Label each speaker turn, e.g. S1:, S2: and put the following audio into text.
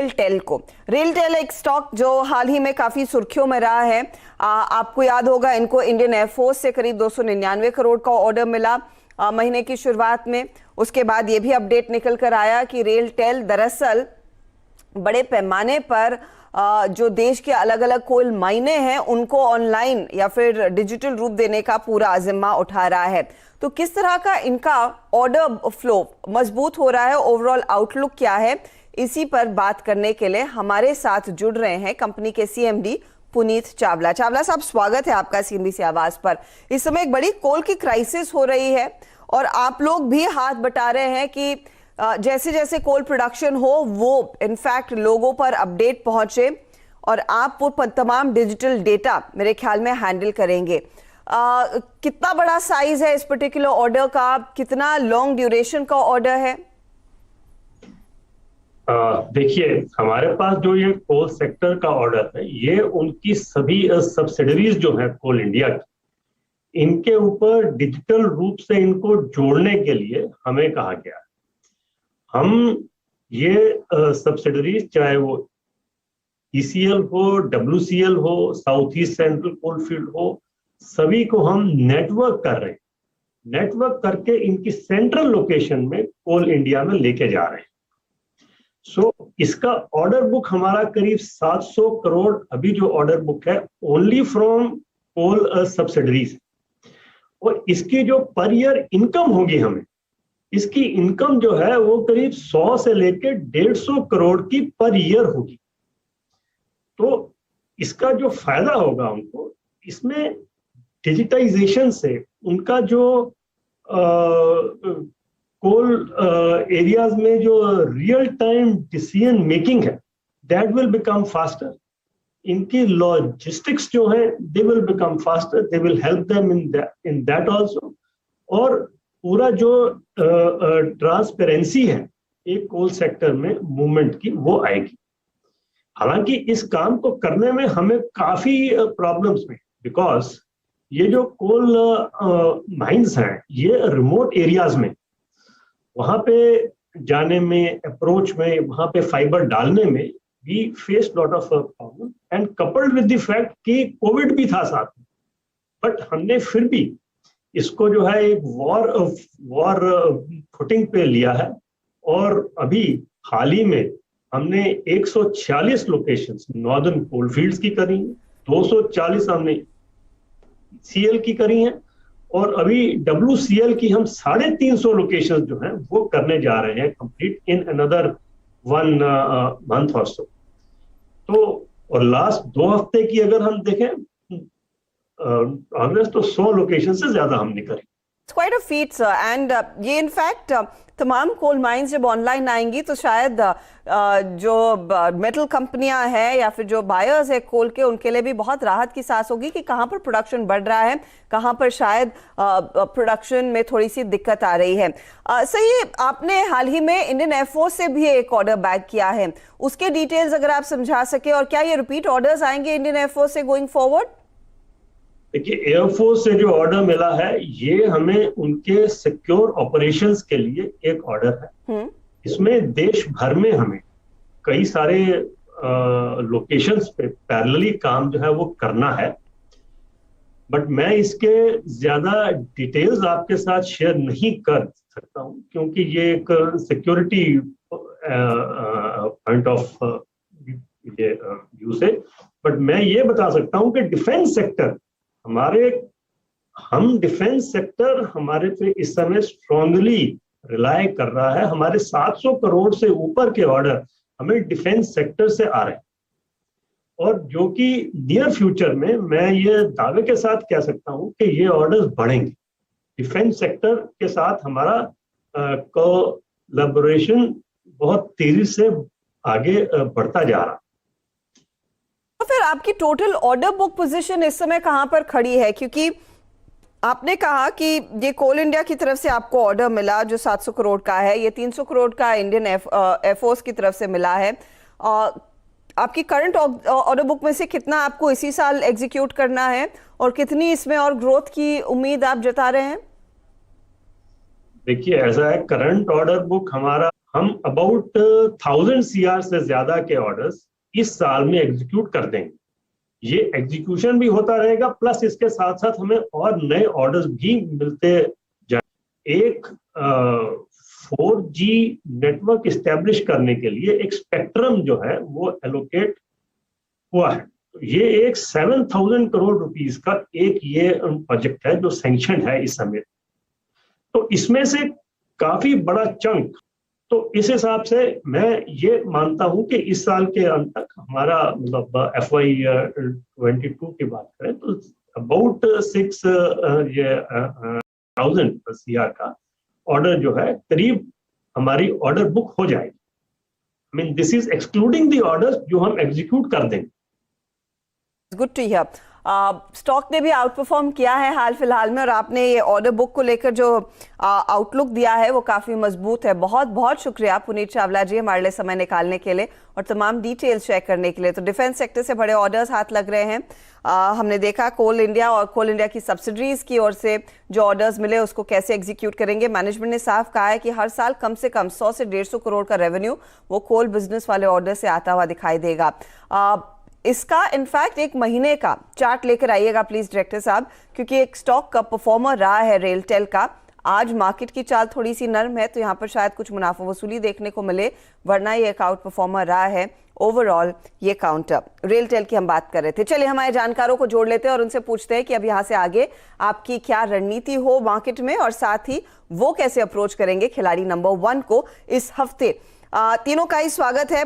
S1: रेलटेल को। रेलटेल एक स्टॉक जो हाल ही में काफी सुर्खियों में रहा है। आपको याद होगा इनको इंडियन एयरफोर्स से करीब 299 करोड़ का ऑर्डर मिला महीने की शुरुआत में। उसके बाद ये भी अपडेट निकल कर आया कि रेलटेल दरअसल बड़े पैमाने पर जो देश के अलग अलग कोल माइने हैं उनको ऑनलाइन या फिर डिजिटल रूप देने का पूरा जिम्मा उठा रहा है। तो किस तरह का इनका ऑर्डर फ्लो मजबूत हो रहा है, ओवरऑल आउटलुक क्या है, इसी पर बात करने के लिए हमारे साथ जुड़ रहे हैं कंपनी के सीएमडी पुनीत चावला। चावला साहब, स्वागत है आपका सीएनबीसी आवाज पर। इस समय एक बड़ी कोल की क्राइसिस हो रही है और आप लोग भी हाथ बटा रहे हैं कि जैसे जैसे कोल प्रोडक्शन हो वो इनफैक्ट लोगों पर अपडेट पहुंचे और आप वो तमाम डिजिटल डेटा मेरे ख्याल में हैंडल करेंगे। कितना बड़ा साइज है इस पर्टिकुलर ऑर्डर का, कितना लॉन्ग ड्यूरेशन का ऑर्डर है?
S2: देखिए, हमारे पास जो ये कोल सेक्टर का ऑर्डर है ये उनकी सभी सब्सिडरीज जो है कोल इंडिया की, इनके ऊपर डिजिटल रूप से इनको जोड़ने के लिए हमें कहा गया है। हम ये सब्सिडरीज चाहे वो ईसीएल हो, डब्ल्यूसीएल हो, साउथ ईस्ट सेंट्रल कोलफील्ड हो, सभी को हम नेटवर्क कर रहे हैं। नेटवर्क करके इनकी सेंट्रल लोकेशन में कोल इंडिया में लेके जा रहे हैं। इसका ऑर्डर बुक हमारा करीब 700 करोड़ अभी जो ऑर्डर बुक है ओनली फ्रॉम कोल सब्सिडरीज। और इसकी जो पर ईयर इनकम होगी हमें, इसकी इनकम जो है वो करीब 100 से लेकर 150 करोड़ की पर ईयर होगी। तो इसका जो फायदा होगा उनको, इसमें डिजिटाइजेशन से उनका जो कोल एरियाज में जो रियल टाइम डिसीजन मेकिंग है दैट विल बिकम फास्टर। इनकी लॉजिस्टिक्स जो है they will become faster, they will help them in that also. और पूरा जो ट्रांसपेरेंसी है एक कोल सेक्टर में मूवमेंट की वो आएगी। हालांकि इस काम को करने में हमें काफी प्रॉब्लम्स में, बिकॉज ये जो कोल माइंस हैं ये रिमोट एरियाज में, वहां पे जाने में, अप्रोच में, वहां पे फाइबर डालने में we face lot of problem and coupled with the fact कि कोविड भी था साथ में। बट हमने फिर भी इसको जो है एक वॉर फुटिंग पे लिया है। और अभी हाल ही में हमने 146 लोकेशंस नॉर्दर्न कोलफील्ड्स की करी हैं, 240 हमने सीएल की करी हैं और अभी WCL की हम 350 लोकेशंस जो हैं वो करने जा रहे हैं कंप्लीट इन अनदर 1 मंथ और सो। तो और लास्ट 2 हफ्ते की अगर हम देखें अगस्त, तो 100 लोकेशन से ज्यादा हमने करी।
S1: It's quite a feat, sir. And ये इनफैक्ट तमाम कोल माइंस जब ऑनलाइन आएंगी तो शायद जो मेटल कंपनियां हैं या फिर जो बायर्स है कोल के, उनके लिए भी बहुत राहत की सांस होगी कि कहां पर प्रोडक्शन बढ़ रहा है, कहां पर शायद प्रोडक्शन में थोड़ी सी दिक्कत आ रही है। सही है, आपने हाल ही में इंडियन एयरफोर्स से भी एक ऑर्डर बैक किया है, उसके डिटेल्स अगर आप समझा सके, और क्या ये रिपीट ऑर्डर्स आएंगे इंडियन एयरफोर्स से गोइंग फॉरवर्ड?
S2: देखिए, एयरफोर्स से जो ऑर्डर मिला है ये हमें उनके सिक्योर ऑपरेशंस के लिए एक ऑर्डर है। इसमें देश भर में हमें कई सारे लोकेशंस पे पैरेलली काम जो है वो करना है। बट मैं इसके ज्यादा डिटेल्स आपके साथ शेयर नहीं कर सकता हूं क्योंकि ये एक सिक्योरिटी पॉइंट ऑफ व्यू से। बट मैं ये बता सकता हूं कि डिफेंस सेक्टर डिफेंस सेक्टर हमारे पे इस समय स्ट्रांगली रिलाय कर रहा है। हमारे 700 करोड़ से ऊपर के ऑर्डर हमें डिफेंस सेक्टर से आ रहे हैं और जो कि नियर फ्यूचर में मैं ये दावे के साथ कह सकता हूं कि ये ऑर्डर्स बढ़ेंगे। डिफेंस सेक्टर के साथ हमारा कोलैबोरेशन बहुत तेजी से आगे बढ़ता जा रहा है।
S1: तो फिर आपकी टोटल ऑर्डर बुक पोजीशन इस समय कहां पर खड़ी है? क्योंकि आपने कहा कि ये कोल इंडिया की तरफ से आपको ऑर्डर मिला जो 700 करोड़ का है, ये 300 करोड़ का इंडियन एयरफोर्स की तरफ से मिला है। आपकी करंट ऑर्डर बुक में से कितना आपको इसी साल एग्जीक्यूट करना है और कितनी इसमें और ग्रोथ की उम्मीद आप जता रहे हैं?
S2: देखिए ऐसा है, करंट ऑर्डर बुक हमारा, हम अबाउट 1000 CR से ज्यादा के ऑर्डर्स इस साल में एग्जीक्यूट कर देंगे। ये एग्जीक्यूशन भी होता रहेगा, प्लस इसके साथ साथ हमें और नए ऑर्डर्स भी मिलते जाए। एक 4G नेटवर्क इस्टेब्लिश करने के लिए एक स्पेक्ट्रम जो है वो एलोकेट हुआ है। तो ये एक 7000 करोड़ रुपीस का एक ये प्रोजेक्ट है जो सैंक्शन है इस समय। तो इसमें से काफी बड़ा चंक, तो इस हिसाब से मैं ये मानता हूं कि इस साल के अंत तक हमारा मतलब FY22 की बात करें तो अबाउट 6000 CR का ऑर्डर जो है करीब हमारी ऑर्डर बुक हो जाएगी। I mean this is excluding the orders जो हम एग्जीक्यूट कर देंगे।
S1: Good to here. स्टॉक ने भी आउट परफॉर्म किया है हाल फिलहाल में, और आपने ये ऑर्डर बुक को लेकर जो आउटलुक दिया है वो काफी मजबूत है। बहुत बहुत शुक्रिया पुनीत चावला जी हमारे लिए समय निकालने के लिए और तमाम डिटेल्स शेयर करने के लिए। तो डिफेंस सेक्टर से बड़े ऑर्डर्स हाथ लग रहे हैं। हमने देखा कोल इंडिया और कोल इंडिया की सब्सिडरीज की ओर से जो ऑर्डर्स मिले उसको कैसे एग्जीक्यूट करेंगे। मैनेजमेंट ने साफ कहा है कि हर साल कम से कम 100 से 150 करोड़ का रेवेन्यू वो कोल बिजनेस वाले ऑर्डर से आता हुआ दिखाई देगा। इसका इनफैक्ट एक महीने का चार्ट लेकर आइएगा प्लीज डायरेक्टर साहब, क्योंकि एक स्टॉक का परफॉर्मर रहा है रेलटेल का। आज मार्केट की चाल थोड़ी सी नरम है तो यहाँ पर शायद कुछ मुनाफा वसूली देखने को मिले, वरना ये एक आउट परफॉर्मर रहा है ओवरऑल ये काउंटर। रेलटेल की हम बात कर रहे थे। चलिए हमारे जानकारों को जोड़ लेते हैं और उनसे पूछते हैं कि अब यहाँ से आगे आपकी क्या रणनीति हो मार्केट में, और साथ ही वो कैसे अप्रोच करेंगे खिलाड़ी नंबर 1 को इस हफ्ते। तीनों का ही स्वागत है।